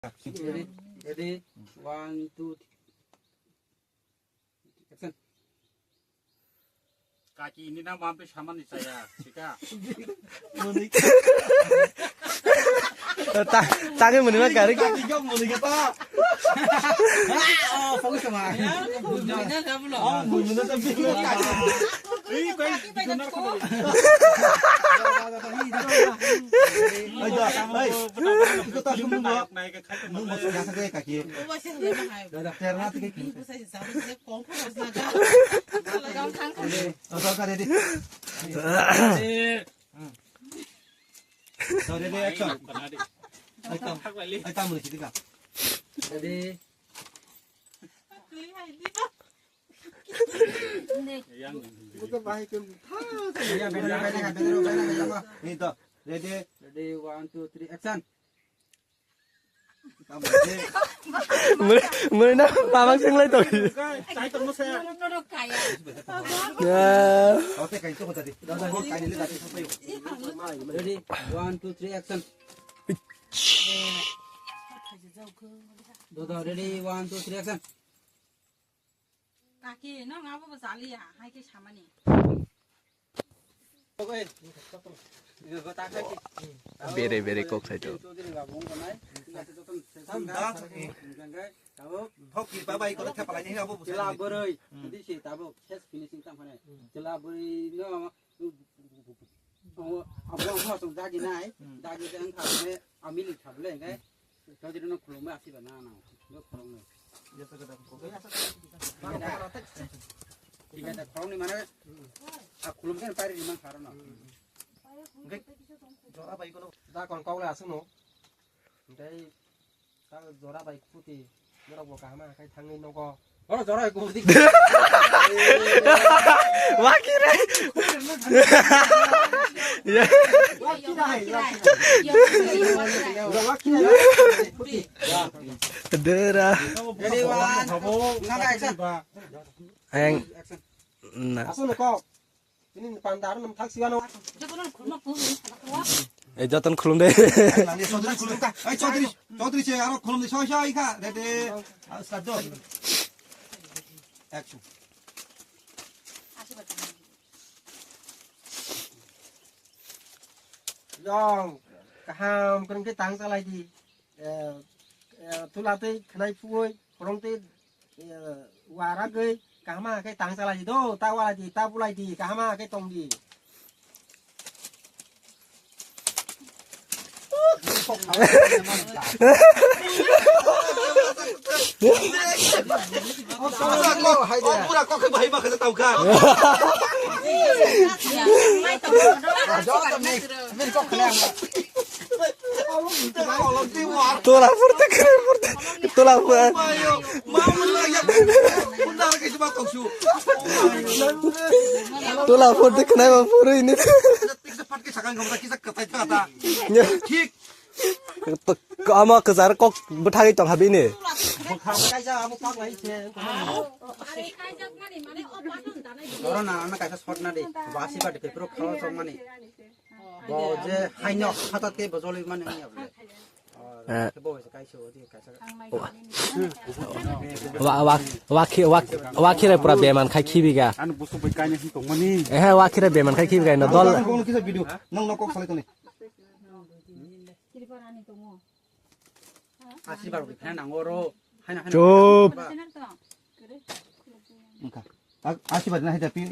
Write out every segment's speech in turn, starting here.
Ready? Ready? 1, 2, 3. Action. Kaki ini nama hampir sama nih saya, Cika. Tangan menurut garing. Oh, fokus sama. Bunyinya nggak belum. Oh, bunyinya tapi Ih, benar kok. Naik ke kaki. Oh, masih lebih mahal. Ibu saya sama saya kompor harus naga. Kalau yang tangkap. Ready? Yang Ya, benar. Ready? 1, 2, 3. Action. Muna pamang sing lai to. saya temu saya. Nurut kaya. Ya. Ready? 1, 2, 3. Action. Ready? 1, 2, 3. Action. Kaki, no ngapa besali ya? Hai ke sama nih. Okay. Bere kok sai to. Jelah berai, nanti sih tabuk test finishing tam mana. Jelah berai no, abang langsung dagi naik, dagi dengan kami ambil tablet kan. Kalau jadi no kolom masih banana, no kolom. Jika ada kolom di mana, kolom kan pari di mana karena. Jora baik kalau tak kau lah seno, jadi tak jora baik putih, jora buka mah kayak tangin nongko. Oh, jorok aku putih. Wakire. Ya. Dera. Jadi wan, nggak action. Ang Action. na. Asu nongko, ini pantaran nem tak siwan nongko. Jangan kurma tuh, keluar. Eh jatan khulum de. Chaudhary sih, aro kolom di sosial ika, ready, start. Action. Dong, kaham kan cái tang salai di, tulate khnai phuoi, korong te wara gei, kahama cái tang salai di do, ta wala di, ta pulai di, kahama cái tong di. Pura kok ke bahaya ke tahu kan? Mai tao đó là Mình có khả năng. Tola forte kre forte. Tola forte. Mau lagi. Bunda lagi coba kau su. Tola forte kenapa puru ini? Cepat ke sekarang kamu kisah kata. Kik. Ama kejar kok betagi tong habi ni. Cái ra một phát lấy xe. Orang nak anak kaisa shot nade, basi pada paper kalau sama ni. Bawa je hanya kata te bozoli mana ni apa? Bawa je kaisa dia kaisa. Wakire pura beman khai khibiga. Anu busuk bekanya sih tong mani. Eh wakire beman khai khibiga no dol. Kau kisah video, nong kok salah tu ni. Asih baru kita nangoro. Cup. Asih baru nak tapi.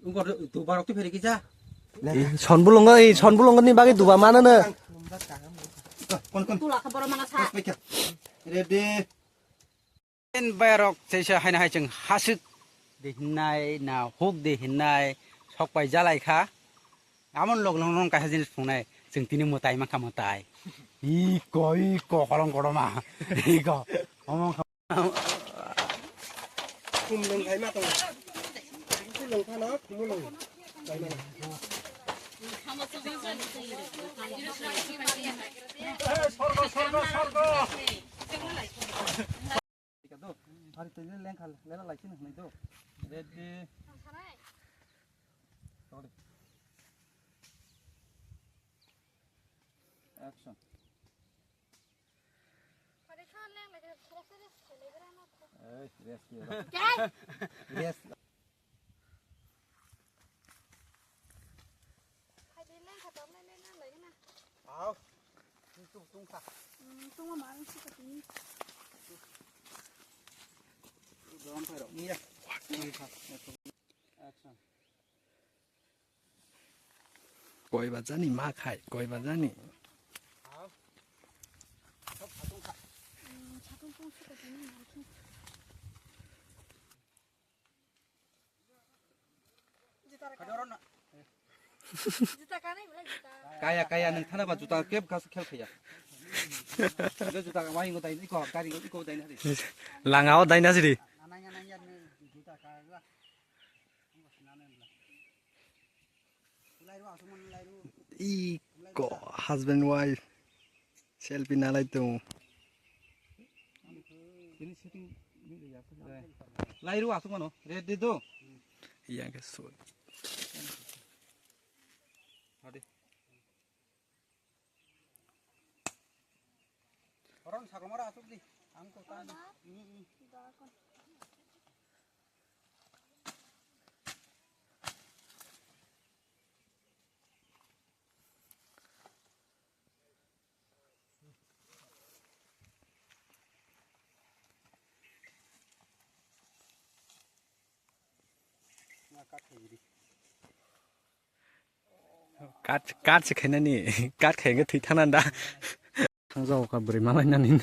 Ungkor tu baru tu pergi kita. Sonbulong ni bagi duba mana ne? Kon. tulah kabar mana sah. Baik. Ready. En bayarok saya hai na hai jeng hasut de hinai na hok de hinai sok pai jalai kha. Amon log long kaisa jenis funai jeng tini mutai maka mutai. Iko kolong koroma. Iko. Omong Kumlong kai mah tu. Kumlong kan nak, kumlong. Kai mana? hari tu leng khal lena lai chin nai tu. Ready. Action. Ao. Tung khạc. Đón phải động nhé. Tung khạc. Action. Coi bà giá nì má khải, coi bà giá nì. Ao. Thấp khạc tung khạc. 가져라. Kaya nang thana ba juta kep gas khel khaya. Ga juta ka waing ko dai ko kari ko dai na ri. Langao đây nè gì? Ananya nanya ni juta kaga. Lai ru asuman lai ru. Y có husband wife. Selfie na lại tung. Ini setting ni ya. Lai ru asung mano. Ready do. Yang cái số. Hadi. Orang sakomara asuk di. Angko tadi. Cát sẽ khen nè, cát khen cái thịt thằng anh đã. Thằng giàu cả bưởi mà lại năn nín.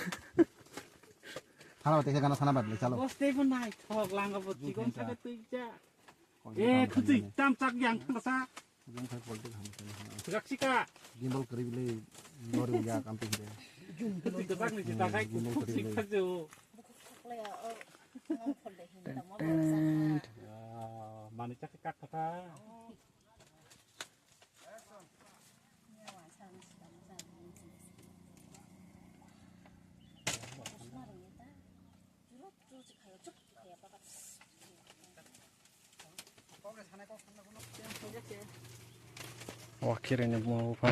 Thana ba tekha gana thana ba le chalo. Stay for night. Thok lang ka bot chikon sa tu cha. Eh, khuti tam chak yang thang sa. Raksika. Gimbal kari bile lori ya camping de. Khuti ka bak ni kita kai khuti khajo. Mani chak kat kata. Wah kiranya mau apa?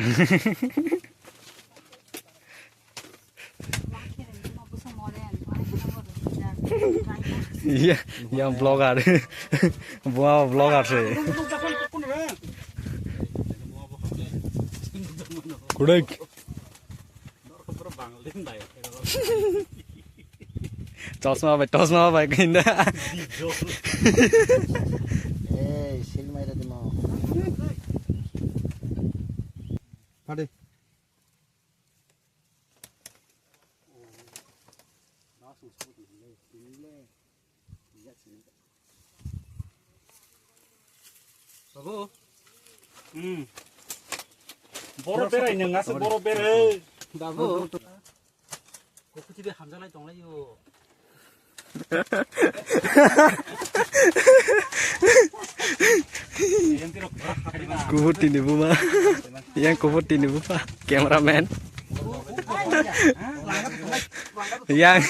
Iya, yang vlogger, buah vlogger sih. Kudak. Tosma baik ini. Eh, sil mai de mo. Hadi. Babu. Boro bere nyang ngas boro bere. Babu. Kok kucing hamzah lai tong lai yo. Kuhutin ibu mah, yang kuhutin ibu pak, kameramen, yang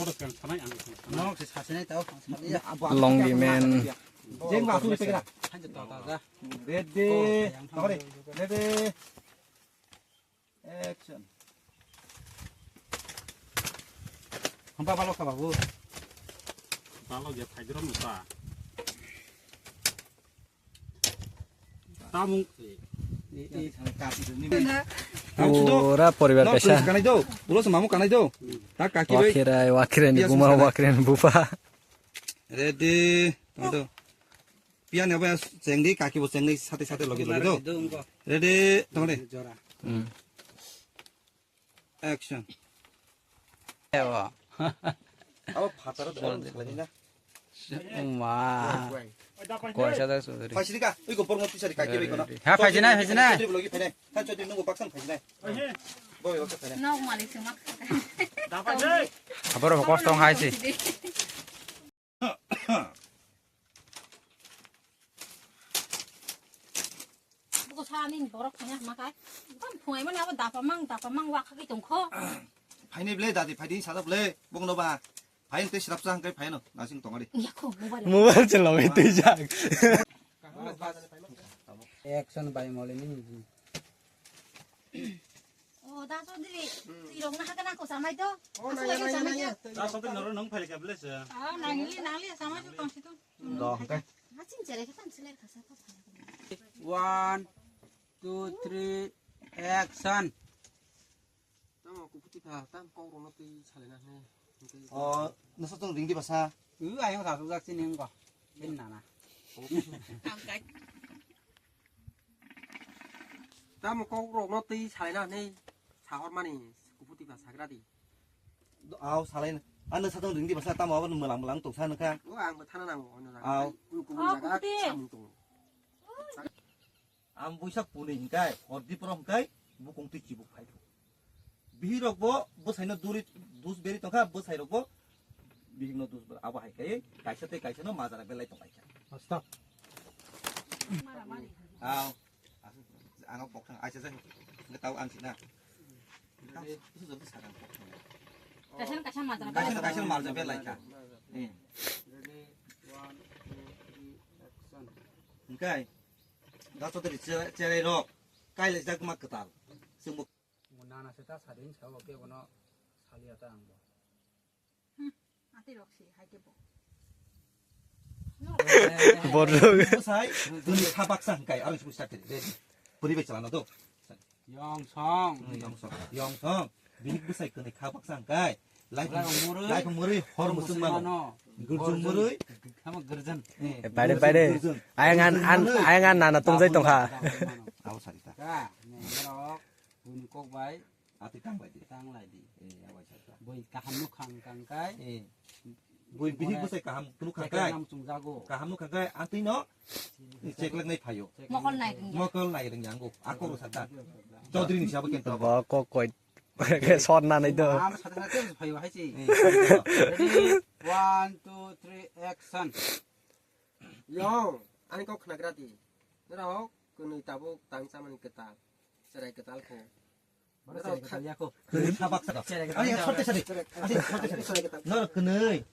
Boro kan sana yang. Nó sẽ sát này tao. longi men, Jeng ba su ni pekira. Hanya tao tao ra. Ready. Tawari. Ready. Action. Hampa balok ka babu. Kalau dia kajiran muka. Tamung. pura poribar pesa. Kanai do. Ulo semamu kanai do. Tak kaki baik. Wakiran ibu mah, wakiran ibu pak. Ready. Tunggu. Pian apa yang di kaki bos yang di sate lagi do. Ready. Tunggu deh. Action. Ewa. Apa patara lagi na? Wah, kuasa dah sudah. Faisi ka? Iko pormo tisari kaki baik na. Ha phai na. Lagi pene. Kan coba nunggu paksan faisi na. Boy, oke pene. Dapat deh. Abor kosong hai sih. Bukan sanin borok punya makai. Kan puai mana apa dapat mang wak kaki tungko. 파이니 블레 다디 파이니 사다 블레 봉노 바 파인 때 시랍사 한까지 파이노 나싱 동아리 Ya kok mobile. Mobile celong itu jak. Action by Molini. 어, 나 저들이 이런 거 하거나 고 사마이도. ô này này này này 자 소들 너를 너무 팔게 블레스 아, 나리 사마이도 당시도. 너 그러니까 아, 진짜 이렇게 삼슬레 가서 또 사요. 1 2 3 액션. tao cũng thích thà tao câu rồi nó tì xài này nè 너 소통 링디 바사 아이고 다 조작 지는 거. 맨나나. tao một câu rồi nó tì xài này nè xài hot money cũng thích thà xài cái gì 아우 살아있는 너 소통 링디 바사 땀 와봐 물랑 또 사는 까 bữa ăn mà than nó nào nó 아우 cũng 아, là cái 그때. xăm tụng 안 보이삭 보내니까 어디 프롬까이 무공티 기복 파이도 비히럭보 뭐 사이나 두스 베리 똥카 뭐 사이럭보 비히노 두스 아바 하이까이 가이셔는 마자라 벨라이 똥까이차 스톱. 아우 안 하고 복상 아저선 그 타고 안 지나 무슨 좀 사람 가셔는 맞아. 가이셔는 마자 벨라이차 예 Ready 1 2 3 액션. 그러니까 나서들이 제레로 까일레 자그마 그다 승부 나나 세타 사진 저 어깨 보나 살이었다 안 거. 아들 역시 하게 뭐. 뭐를 사이 눈이 사박상까이 아는 식으로 시작해 버리백잖아 너도 영성. 영성 미국 사이 근데 가박상까이 라이프 라이프 머리 허르 무슨 말 글좀 머리 한번 그러전. 바이데 아양한 나나 똥자이 똥카 아우 살이다 자, 네, 그럼 분 꼭바이 아티 땅바이디 땅 라이디. 예 아와 살다 보이 까함룩 칸칸까이. 예 보이 미국 사이 가함 그룩 칸까이 남 중자고. 가함룩 칸까이 안티 너 체크렉 내 파요 먹을 나이 등. 먹을 나이 등 양고 아꼬로 살다 저들이 시합을 깬다 뭐 꼬꼬이 cái son nan ấy đâu 아무 사진 때문에 봐요 하지. 예 Ready 1 2 3 액션. Yo, anh có khả năng gì? Nó đâu, cứ người ta vô tăng sao mình cái ta, sẽ đây cái ta khô. nó đâu khả 야고. 그 사박사다 아니 설대차리 아니 설대차리 너 그네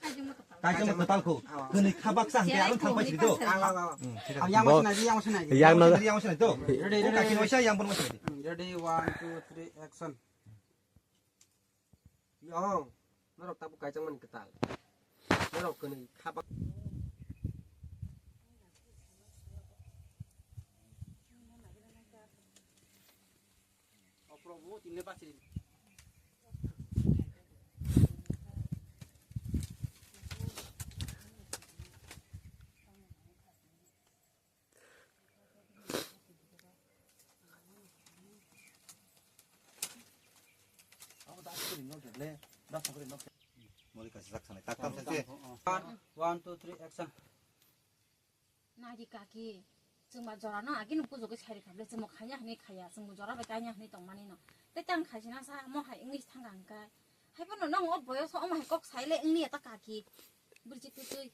가정 그 땅고 그네 카박사 한게 아는 탕바시도 양 마시나지 양 마시나지. 양 너 양 마시나도 까기 마시야 양 보는 마시나지 Ready 1 2 3 액션. Yo, nó đâu ta vô cái trong mình cái ta, nó đâu cứ người khá bắc. 앞으로 뒷내 받치. 머리까지 싹 사네 딱감 센세 1 2 3 액션. 나기 까기. 정말 저라는 아기는 부족이 차리 가블레 뭐 가냐 하니 가야 정말 저라베 가냐 하니 동만이노 때땅 가시나 사뭐 하 잉리시 탄간가 해보는 넌 보여서 엄마 꼭 사이레 잉리에 딱 가기 우리 집 뚜뚜이